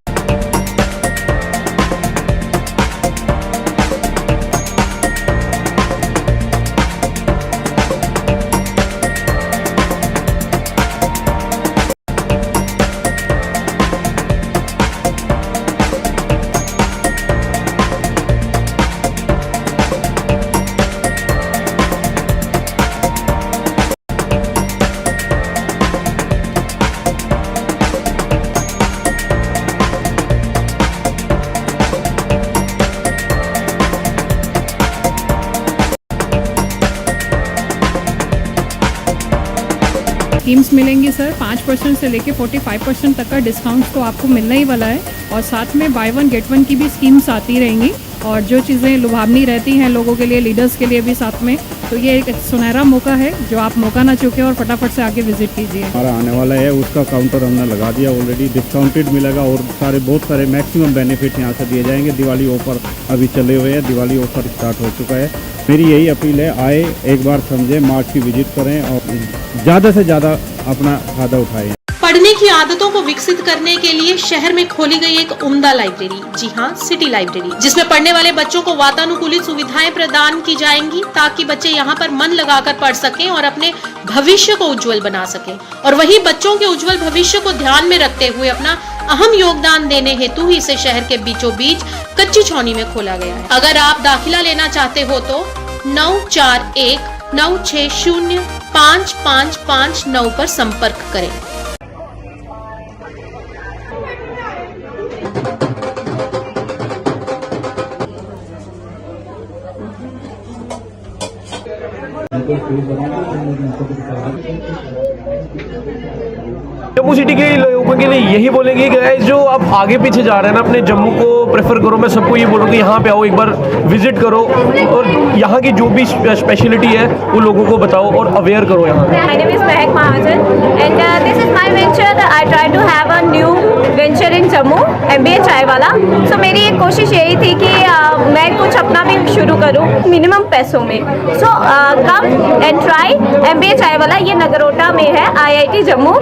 स्कीम्स मिलेंगी सर, 5% से लेके 45% तक का डिस्काउंट तो आपको मिलने ही वाला है और साथ में बाय वन गेट वन की भी स्कीम्स आती रहेंगी और जो चीज़ें लुभावनी रहती हैं लोगों के लिए, लीडर्स के लिए भी साथ में, तो ये एक सुनहरा मौका है जो आप मौका ना चूके और फटाफट से आके विजिट कीजिए। हमारा आने वाला है उसका काउंटर हमने लगा दिया ऑलरेडी, डिस्काउंटेड मिलेगा और बहुत सारे मैक्सिमम बेनिफिट यहाँ से दिए जाएंगे। दिवाली ऑफर अभी चले हुए हैं, दिवाली ऑफर स्टार्ट हो चुका है। मेरी यही अपील है, आए एक बार समझें, मार्च की विजिट करें और ज़्यादा से ज़्यादा अपना फायदा उठाएं। पढ़ने की आदतों को विकसित करने के लिए शहर में खोली गई एक उम्दा लाइब्रेरी, जी हाँ, सिटी लाइब्रेरी, जिसमें पढ़ने वाले बच्चों को वातानुकूलित सुविधाएं प्रदान की जाएंगी ताकि बच्चे यहाँ पर मन लगाकर पढ़ सकें और अपने भविष्य को उज्जवल बना सकें। और वही बच्चों के उज्जवल भविष्य को ध्यान में रखते हुए अपना अहम योगदान देने हेतु ही इसे शहर के बीचों बीच कच्ची छौनी में खोला गया है। अगर आप दाखिला लेना चाहते हो तो 9419605559 पर संपर्क करें। जम्मू सिटी के लोगों के लिए यही बोलेंगे कि गाइस जो आप आगे पीछे जा रहे हैं ना, अपने जम्मू को प्रेफर करो। मैं सबको ये बोलूँगा यहाँ पे आओ, एक बार विजिट करो और यहाँ की जो भी स्पेशलिटी है वो लोगों को बताओ और अवेयर करो यहाँ। My name is Mehak Mahajan and this is my venture. I try to have a new venture in Jammu, MBA चाय वाला। So मेरी एक कोशिश यही थी कि मैं कुछ अपना भी शुरू करूँ मिनिमम पैसों में। So come and try MBA चाय वाला। ये नगरोटा में है, IIT जम्मू।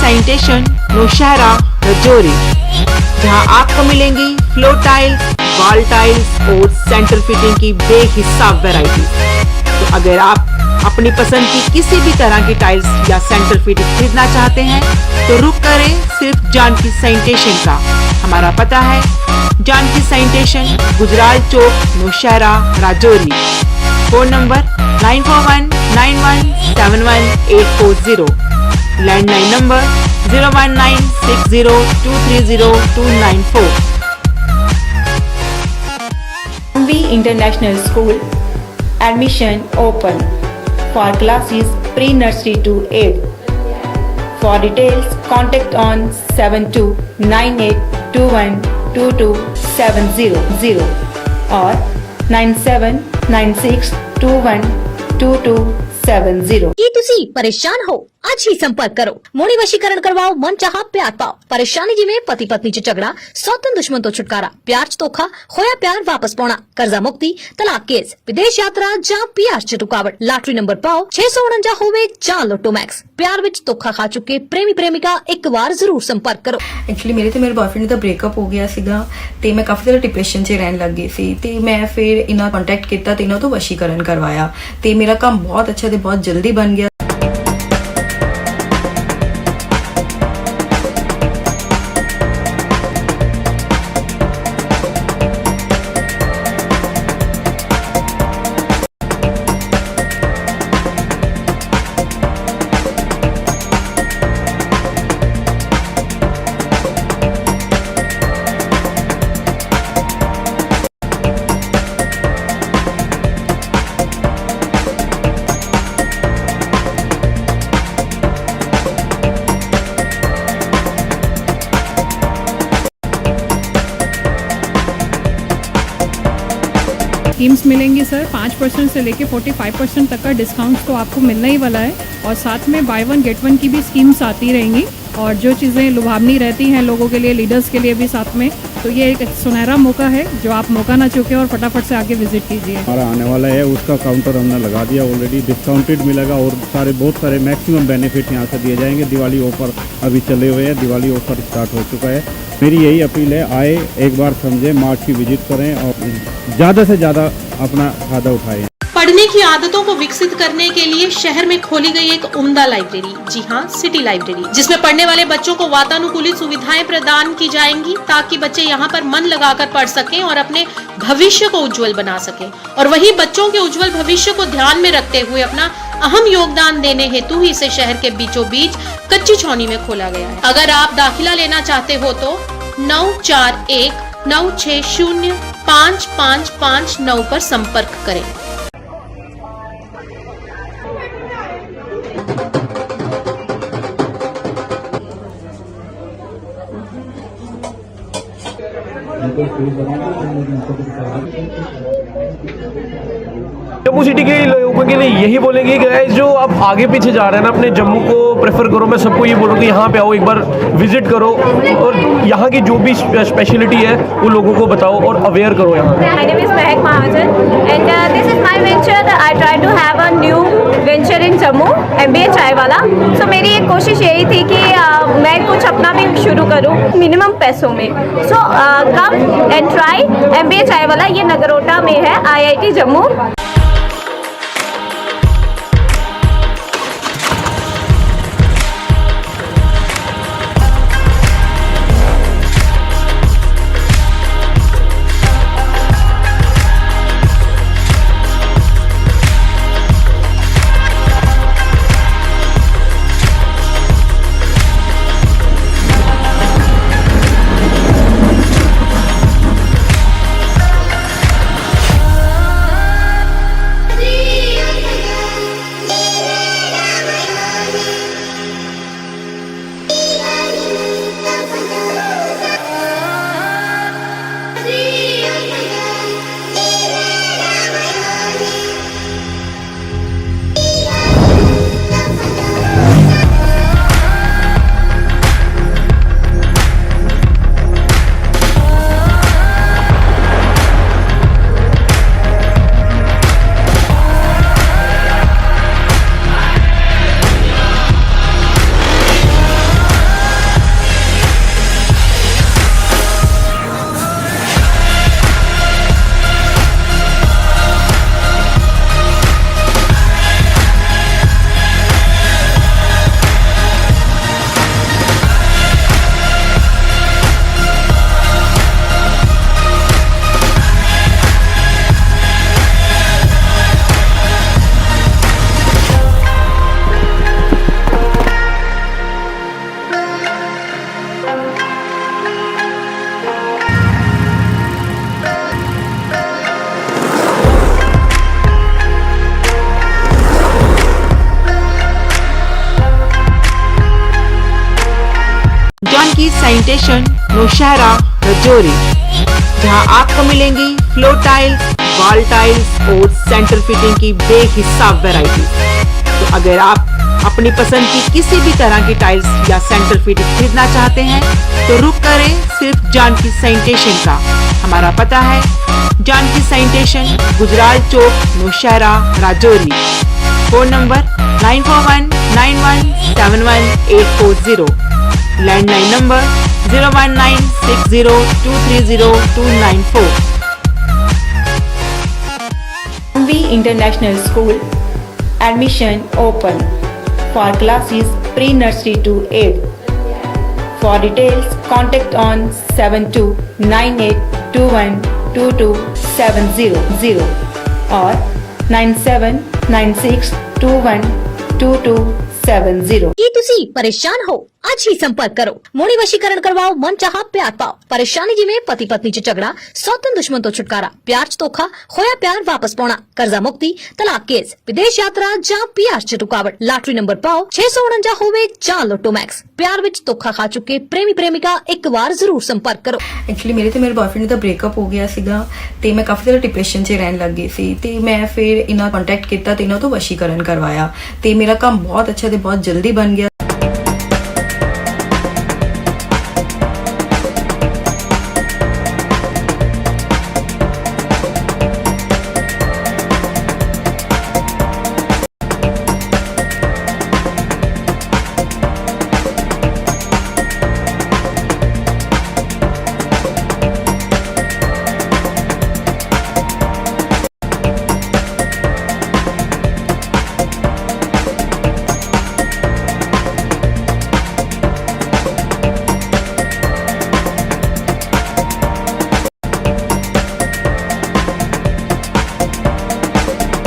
सैनिटेशन नौशहरा रजौरी, जहां आपको मिलेंगी फ्लोर टाइल्स, वॉल टाइल्स और सेंटर फिटिंग की बेहिसाब वैरायटी। तो अगर आप अपनी पसंद की किसी भी तरह की टाइल्स या सेंटर फिटिंग खरीदना चाहते हैं तो रुक करें सिर्फ जानकी सैनिटेशन का। हमारा पता है Janki sanitation, Gujral Chowk, Nowshera, Rajouri. Phone number 9419171840, landline number 01960230294। MV International School, admission open for classes pre-nursery to 8. For details, contact on 7298212270 or 9796212270। ਕੀ ਤੁਸੀਂ ਪਰੇਸ਼ਾਨ ਹੋ? ਅੱਜ ਹੀ ਸੰਪਰਕ ਕਰੋ। ਮੋੜੀ ਵਸ਼ੀਕਰਨ ਕਰਵਾਓ, ਮਨ ਚਾਹਾ ਪਿਆਰ ਪਾਓ। ਪਰੇਸ਼ਾਨੀ ਜਿਵੇਂ ਪਤੀ ਪਤਨੀ ਚ ਝਗੜਾ, ਸੌਤਨ ਦੁਸ਼ਮਣ ਤੋਂ ਛੁਟਕਾਰਾ, ਪਿਆਰ ਚ ਧੋਖਾ, ਹੋਇਆ ਪਿਆਰ ਵਾਪਸ ਪਾਉਣਾ, ਕਰਜ਼ਾ ਮੁਕਤੀ, ਤਲਾਕ ਕੇਸ, ਵਿਦੇਸ਼ ਯਾਤਰਾ ਜਾਂ ਪਿਆਰ ਚ ਰੁਕਾਵਟ। ਲਾਟਰੀ ਨੰਬਰ ਪਾਓ 649 ਹੋਵੇ ਜਾਂ ਲੋਟੋ ਮੈਕਸ। ਪਿਆਰ ਵਿੱਚ ਧੋਖਾ ਖਾ ਚੁੱਕੇ ਪ੍ਰੇਮੀ ਪ੍ਰੇਮਿਕਾ ਇੱਕ ਵਾਰ ਜ਼ਰੂਰ ਸੰਪਰਕ ਕਰੋ। ਐਕਚੁਅਲੀ ਮੇਰੇ ਤੇ ਮੇਰੇ ਬॉयਫ੍ਰੈਂਡ ਦਾ ਬ੍ਰੇਕਅਪ ਹੋ ਗਿਆ ਸੀਗਾ ਤੇ ਮੈਂ ਕਾਫੀ ਜ਼ਿਆਦਾ ਡਿਪਰੈਸ਼ਨ 'ਚ ਰਹਿਣ ਲੱਗ ਗਈ ਸੀ ਤੇ ਮੈਂ ਫਿਰ ਇਹਨਾਂ ਕੰਟੈਕਟ ਕੀਤਾ ਤੇ ਇਹਨਾਂ ਤੋਂ ਵਸ਼ੀਕਰਨ ਕਰਵਾਇਆ ਤੇ ਮੇਰਾ ਕੰਮ ਬਹੁਤ ਅੱਛਾ ਤੇ ਬਹੁਤ ਜਲਦੀ ਬਣ ਗਿਆ। स्कीम्स मिलेंगी सर। 5% से लेके 45% तक का डिस्काउंट तो आपको मिलने ही वाला है और साथ में बाय वन गेट वन की भी स्कीम्स आती रहेंगी और जो चीज़ें लुभावनी रहती हैं लोगों के लिए, लीडर्स के लिए भी साथ में, तो ये एक सुनहरा मौका है जो आप मौका ना चूके और फटाफट से आके विजिट कीजिए। हमारा आने वाला है उसका काउंटर हमने लगा दिया ऑलरेडी, डिस्काउंटेड मिलेगा और बहुत सारे मैक्सिमम बेनिफिट यहाँ से दिए जाएंगे। दिवाली ऑफर अभी चले हुए हैं, दिवाली ऑफर स्टार्ट हो चुका है। मेरी यही अपील है, आए एक बार समझें, मार्च की विजिट करें और ज़्यादा से ज़्यादा अपना फायदा उठाएं। पढ़ने की आदतों को विकसित करने के लिए शहर में खोली गई एक उम्दा लाइब्रेरी, जी हाँ, सिटी लाइब्रेरी, जिसमें पढ़ने वाले बच्चों को वातानुकूलित सुविधाएं प्रदान की जाएंगी ताकि बच्चे यहाँ पर मन लगाकर पढ़ सकें और अपने भविष्य को उज्जवल बना सकें। और वही बच्चों के उज्जवल भविष्य को ध्यान में रखते हुए अपना अहम योगदान देने हेतु ही इसे शहर के बीचों बीच कच्ची छौनी में खोला गया है। अगर आप दाखिला लेना चाहते हो तो 9419605559 पर संपर्क करें। जम्मू सिटी के लोगों के लिए यही बोलेंगे कि गाइस जो आप आगे पीछे जा रहे हैं ना, अपने जम्मू को प्रेफर करो। मैं सबको ये बोलूँगा कि यहाँ पे आओ, एक बार विजिट करो और यहाँ की जो भी स्पेशलिटी है वो लोगों को बताओ और अवेयर करो यहाँ। My name is Mehak Mahajan and this is my venture that I try to have a new venture in Jammu, MBA चाय वाला। So मेरी एक कोशिश यही थी कि मैं कुछ अपना भी शुरू करूँ मिनिमम पैसों में। So come and try MBA चाय वाला। ये नगरोटा में है, IIT जम्मू। की सैनिटेशन नौशहरा रजौरी, जहां आपको मिलेंगी फ्लोर टाइल्स, वॉल टाइल्स और सेंटर फिटिंग की बेहिसाब वैरायटी। तो अगर आप अपनी पसंद की किसी भी तरह की टाइल्स या सेंटर फिटिंग खरीदना चाहते हैं तो रुक करें सिर्फ जानकी सैनिटेशन का। हमारा पता है Janki sanitation, Gujral Chowk, Nowshera, Rajouri. Phone number 9419171840, landline number 01960230294। Tanvi International School. Admission open for classes pre-nursery to 8th. For details, contact on 7298212270 or 9796212270। ਕੀ ਤੁਸੀਂ ਪਰੇਸ਼ਾਨ ਹੋ? ਅੱਜ ਹੀ ਸੰਪਰਕ ਕਰੋ। ਮੋੜੀ ਵਸ਼ੀਕਰਨ ਕਰਵਾਓ, ਮਨ ਚਾਹਾ ਪਿਆਰ ਪਾਓ। ਪਰੇਸ਼ਾਨੀ ਜਿਵੇਂ ਪਤੀ ਪਤਨੀ ਚ ਝਗੜਾ, ਸੌਤਨ ਦੁਸ਼ਮਣ ਤੋਂ ਛੁਟਕਾਰਾ, ਪਿਆਰ ਚ ਧੋਖਾ, ਹੋਇਆ ਪਿਆਰ ਵਾਪਸ ਪਾਉਣਾ, ਕਰਜ਼ਾ ਮੁਕਤੀ, ਤਲਾਕ ਕੇਸ, ਵਿਦੇਸ਼ ਯਾਤਰਾ ਜਾਂ ਪਿਆਰ ਚ ਰੁਕਾਵਟ। ਲਾਟਰੀ ਨੰਬਰ ਪਾਓ 649 ਹੋਵੇ ਜਾਂ ਲੋਟੋ ਮੈਕਸ। ਪਿਆਰ ਵਿੱਚ ਧੋਖਾ ਖਾ ਚੁੱਕੇ ਪ੍ਰੇਮੀ ਪ੍ਰੇਮਿਕਾ ਇੱਕ ਵਾਰ ਜ਼ਰੂਰ ਸੰਪਰਕ ਕਰੋ। ਐਕਚੁਅਲੀ ਮੇਰੇ ਤੇ ਮੇਰੇ ਬॉयਫ੍ਰੈਂਡ ਦਾ ਬ੍ਰੇਕਅਪ ਹੋ ਗਿਆ ਸੀਗਾ ਤੇ ਮੈਂ ਕਾਫੀ ਜ਼ਿਆਦਾ ਡਿਪਰੈਸ਼ਨ 'ਚ ਰਹਿਣ ਲੱਗ ਗਈ ਸੀ ਤੇ ਮੈਂ ਫਿਰ ਇਹਨਾਂ ਕੰਟੈਕਟ ਕੀਤਾ ਤੇ ਇਹਨਾਂ ਤੋਂ ਵਸ਼ੀਕਰਨ ਕਰਵਾਇਆ ਤੇ ਮੇਰਾ ਕੰਮ ਬਹੁਤ ਅੱਛਾ ਤੇ ਬਹੁਤ ਜਲਦੀ ਬਣ ਗਿਆ।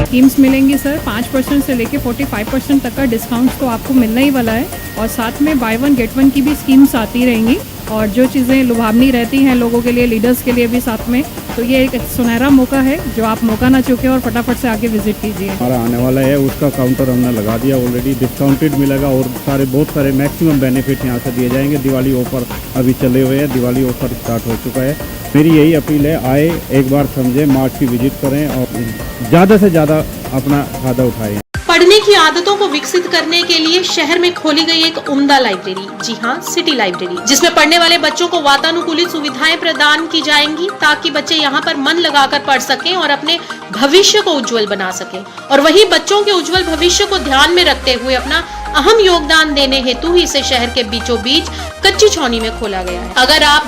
स्कीम्स मिलेंगी सर, 5% से लेके 45% तक का डिस्काउंट तो आपको मिलने ही वाला है और साथ में बाय वन गेट वन की भी स्कीम्स आती रहेंगी और जो चीज़ें लुभावनी रहती हैं लोगों के लिए, लीडर्स के लिए भी साथ में, तो ये एक सुनहरा मौका है जो आप मौका ना चूके और फटाफट से आके विजिट कीजिए। हमारा आने वाला है उसका काउंटर हमने लगा दिया ऑलरेडी, डिस्काउंटेड मिलेगा और बहुत सारे मैक्सिमम बेनिफिट यहाँ से दिए जाएंगे। दिवाली ऑफर अभी चले हुए हैं, दिवाली ऑफर स्टार्ट हो चुका है। मेरी यही अपील है, आए एक बार समझें, मार्च की विजिट करें और ज़्यादा से ज़्यादा अपना फायदा उठाएं। पढ़ने की आदतों को विकसित करने के लिए शहर में खोली गई एक उम्दा लाइब्रेरी, जी हाँ, सिटी लाइब्रेरी, जिसमें पढ़ने वाले बच्चों को वातानुकूलित सुविधाएं प्रदान की जाएंगी ताकि बच्चे यहाँ पर मन लगाकर पढ़ सकें और अपने भविष्य को उज्जवल बना सकें। और वही बच्चों के उज्जवल भविष्य को ध्यान में रखते हुए अपना अहम योगदान देने हेतु ही इसे शहर के बीचों बीच कच्ची छौनी में खोला गया है। अगर आप